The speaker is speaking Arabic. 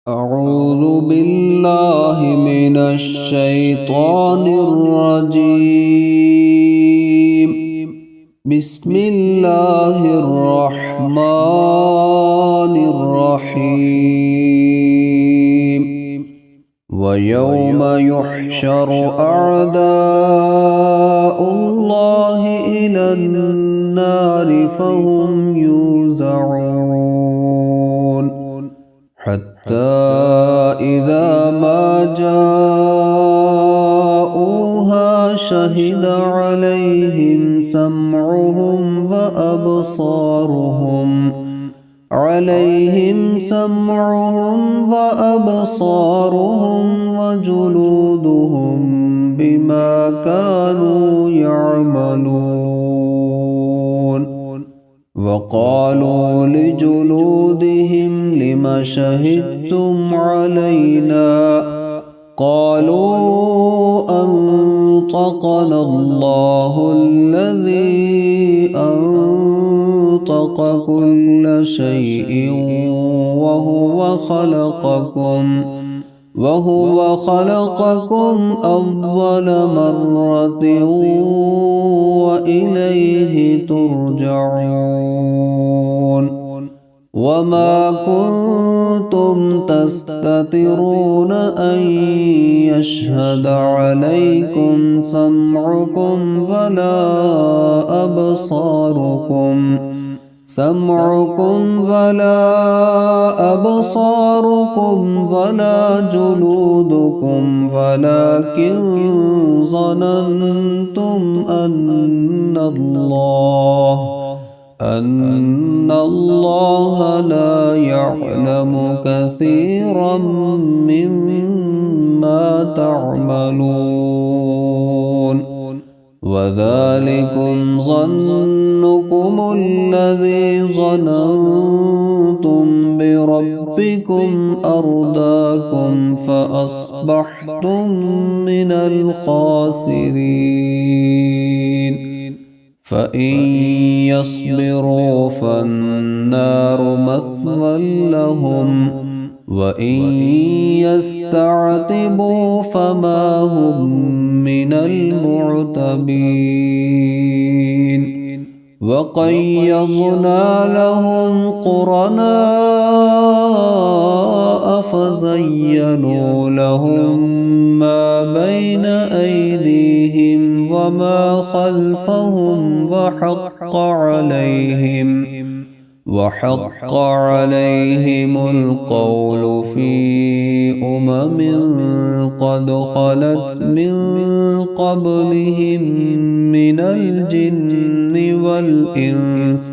أعوذ بالله من الشيطان الرجيم. بسم الله الرحمن الرحيم. ويوم يحشر أعداء الله إلى النار فهم يوزعون حتى إذا ما جاءوها شهد عليهم سمعهم وأبصارهم وجلودهم بما كانوا يعملون. وقالوا لجلودهم لم شهدتم علينا؟ قالوا أنطقنا الله الذي أنطق كل شيء وهو خلقكم أول مرة وإليه ترجعون. وما كنتم تستترون أن يشهد عليكم سمعكم ولا أبصاركم ولا جلودكم ولكن ظننتم أن الله لا يعلم كثيرا مما تعملون. وذلكم ظنكم الذي ظننتم بربكم أرداكم فأصبحتم من الخاسرين. فإن يصبروا فالنار مثوى لهم وإن يستعتبوا فما هم من المعتبين. وقيضنا لهم قرناء فزينوا لهم ما بين أيديهم وما خلفهم وحق عليهم القول في قد خلت من قبلهم من الجن والإنس